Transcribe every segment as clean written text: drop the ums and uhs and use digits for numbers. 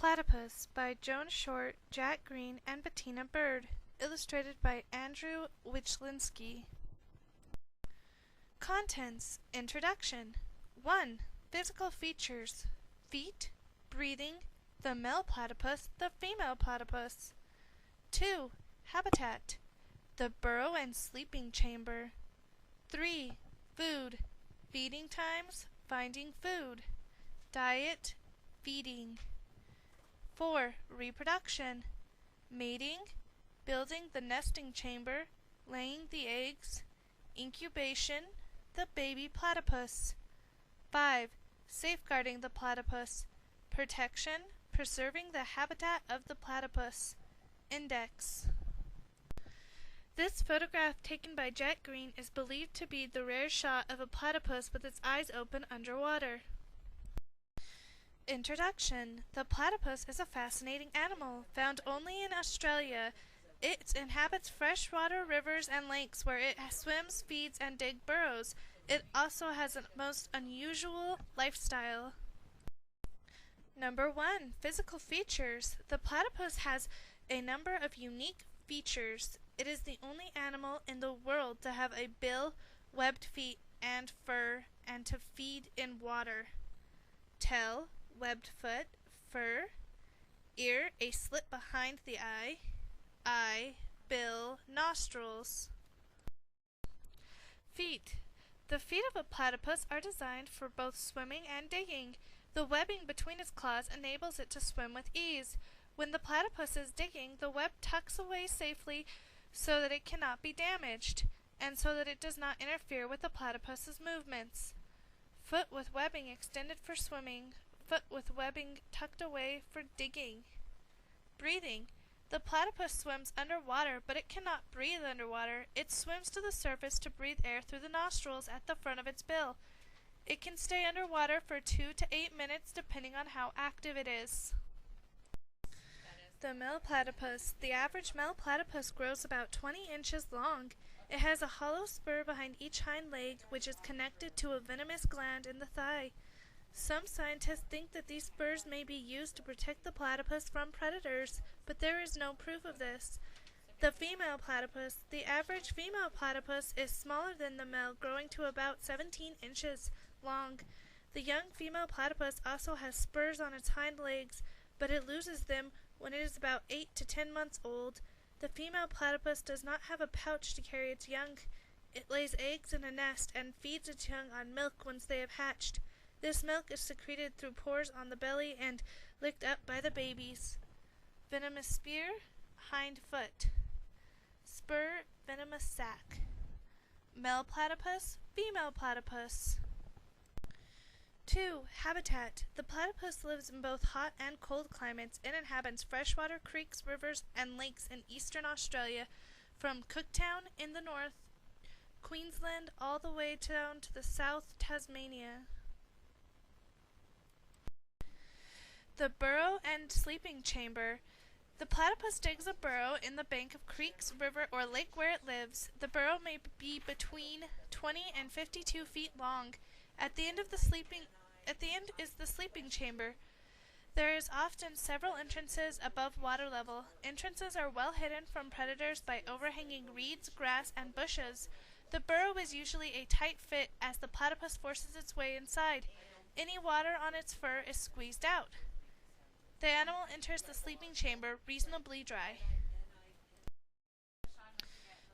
Platypus by Joan Short, Jack Green, and Bettina Bird. Illustrated by Andrew Wichlinski. Contents. Introduction. 1. Physical features. Feet. Breathing. The male platypus. The female platypus. 2. Habitat. The burrow and sleeping chamber. 3. Food. Feeding times. Finding food. Diet. Feeding. 4. Reproduction. Mating. Building the nesting chamber. Laying the eggs. Incubation. The baby platypus. 5. Safeguarding the platypus. Protection. Preserving the habitat of the platypus. Index. This photograph taken by Jack Green is believed to be the rare shot of a platypus with its eyes open underwater. Introduction. The platypus is a fascinating animal, found only in Australia. It inhabits freshwater rivers and lakes where it swims, feeds, and digs burrows. It also has a most unusual lifestyle. Number 1. Physical features. The platypus has a number of unique features. It is the only animal in the world to have a bill, webbed feet, and fur, and to feed in water. Tail, webbed foot, fur, ear, a slit behind the eye, bill, nostrils. Feet. The feet of a platypus are designed for both swimming and digging. The webbing between its claws enables it to swim with ease. When the platypus is digging, the web tucks away safely so that it cannot be damaged, and so that it does not interfere with the platypus's movements. Foot with webbing extended for swimming. Foot with webbing tucked away for digging. Breathing. The platypus swims underwater, but it cannot breathe underwater. It swims to the surface to breathe air through the nostrils at the front of its bill. It can stay underwater for 2 to 8 minutes depending on how active it is. The male platypus. The average male platypus grows about 20 inches long. It has a hollow spur behind each hind leg, which is connected to a venomous gland in the thigh. Some scientists think that these spurs may be used to protect the platypus from predators, but there is no proof of this. The female platypus. The average female platypus is smaller than the male, growing to about 17 inches long. The young female platypus also has spurs on its hind legs, but it loses them when it is about 8 to 10 months old. The female platypus does not have a pouch to carry its young. It lays eggs in a nest and feeds its young on milk once they have hatched. This milk is secreted through pores on the belly and licked up by the babies. Venomous spear, hind foot. Spur, venomous sac. Male platypus, female platypus. 2. Habitat. The platypus lives in both hot and cold climates. It inhabits freshwater creeks, rivers, and lakes in eastern Australia, from Cooktown in the north, Queensland, all the way down to the south Tasmania. The burrow and sleeping chamber. The platypus digs a burrow in the bank of creeks, river, or lake where it lives. The burrow may be between 20 and 52 feet long. At the end is the sleeping chamber. There is often several entrances above water level. Entrances are well hidden from predators by overhanging reeds, grass, and bushes. The burrow is usually a tight fit as the platypus forces its way inside. Any water on its fur is squeezed out. The animal enters the sleeping chamber reasonably dry.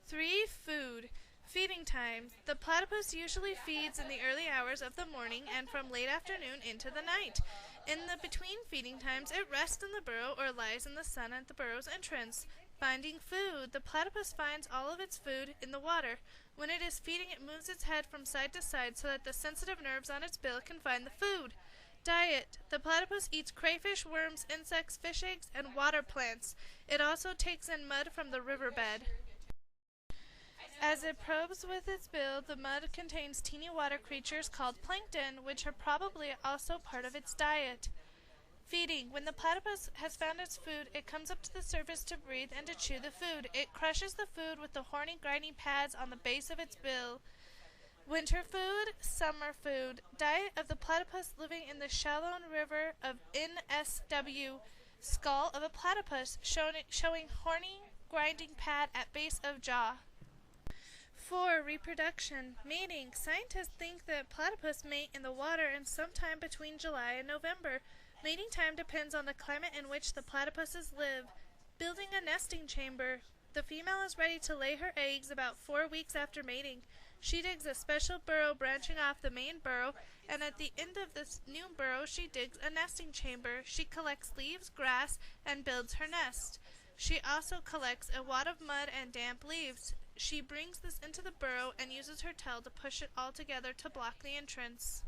3. Food. Feeding time. The platypus usually feeds in the early hours of the morning and from late afternoon into the night. In the between feeding times, it rests in the burrow or lies in the sun at the burrow's entrance. Finding food. The platypus finds all of its food in the water. When it is feeding, it moves its head from side to side so that the sensitive nerves on its bill can find the food. Diet. The platypus eats crayfish, worms, insects, fish eggs, and water plants. It also takes in mud from the riverbed. As it probes with its bill, the mud contains teeny water creatures called plankton, which are probably also part of its diet. Feeding. When the platypus has found its food, it comes up to the surface to breathe and to chew the food. It crushes the food with the horny, grinding pads on the base of its bill. Winter food, summer food. Diet of the platypus living in the shallow river of NSW. Skull of a platypus, showing horny, grinding pad at base of jaw. 4. Reproduction. Mating. Scientists think that platypus mate in the water and sometime between July and November. Mating time depends on the climate in which the platypuses live. Building a nesting chamber. The female is ready to lay her eggs about 4 weeks after mating. She digs a special burrow branching off the main burrow, and at the end of this new burrow she digs a nesting chamber. She collects leaves, grass, and builds her nest. She also collects a wad of mud and damp leaves. She brings this into the burrow and uses her tail to push it all together to block the entrance.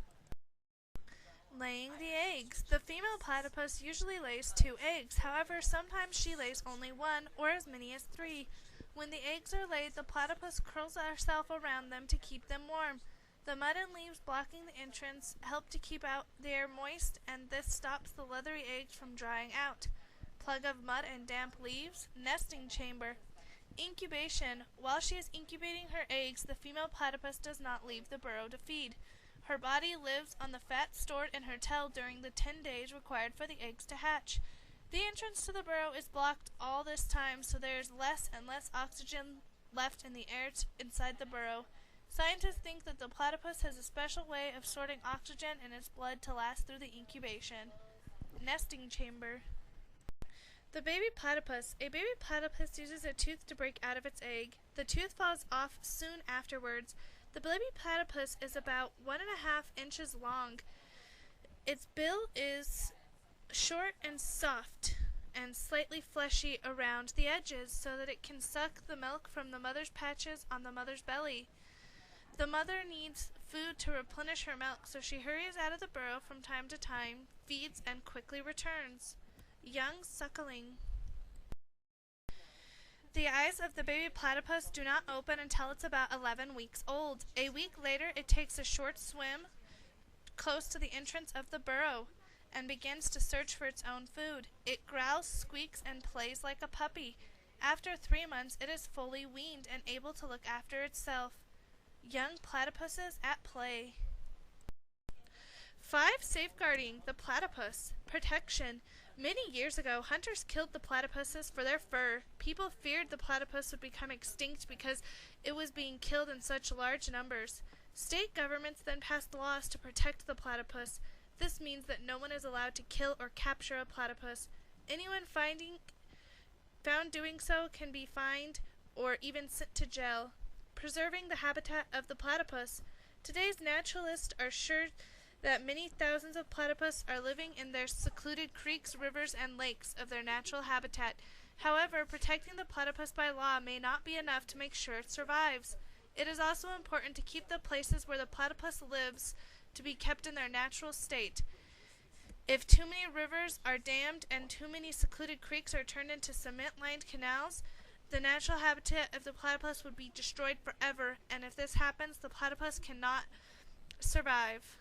Laying the eggs. The female platypus usually lays 2 eggs. However, sometimes she lays only 1 or as many as 3. When the eggs are laid, the platypus curls herself around them to keep them warm. The mud and leaves blocking the entrance help to keep out the air moist, and this stops the leathery eggs from drying out. Plug of mud and damp leaves. Nesting chamber. Incubation. While she is incubating her eggs, the female platypus does not leave the burrow to feed. Her body lives on the fat stored in her tail during the 10 days required for the eggs to hatch. The entrance to the burrow is blocked all this time, so there is less and less oxygen left in the air inside the burrow. Scientists think that the platypus has a special way of storing oxygen in its blood to last through the incubation. Nesting chamber. The baby platypus. A baby platypus uses a tooth to break out of its egg. The tooth falls off soon afterwards. The baby platypus is about 1.5 inches long. Its bill is short and soft and slightly fleshy around the edges so that it can suck the milk from the mother's patches on the mother's belly. The mother needs food to replenish her milk, so she hurries out of the burrow from time to time, feeds, and quickly returns. Young suckling. The eyes of the baby platypus do not open until it's about 11 weeks old. A week later, it takes a short swim close to the entrance of the burrow and begins to search for its own food. It growls, squeaks, and plays like a puppy. After 3 months, it is fully weaned and able to look after itself. Young platypuses at play. 5. Safeguarding the platypus. Protection. Many years ago, hunters killed the platypuses for their fur. People feared the platypus would become extinct because it was being killed in such large numbers. State governments then passed laws to protect the platypus. This means that no one is allowed to kill or capture a platypus. Anyone found doing so can be fined or even sent to jail. Preserving the habitat of the platypus. Today's naturalists are sure that many thousands of platypus are living in their secluded creeks, rivers, and lakes of their natural habitat. However, protecting the platypus by law may not be enough to make sure it survives. It is also important to keep the places where the platypus lives to be kept in their natural state. If too many rivers are dammed and too many secluded creeks are turned into cement-lined canals, the natural habitat of the platypus would be destroyed forever, and if this happens, the platypus cannot survive.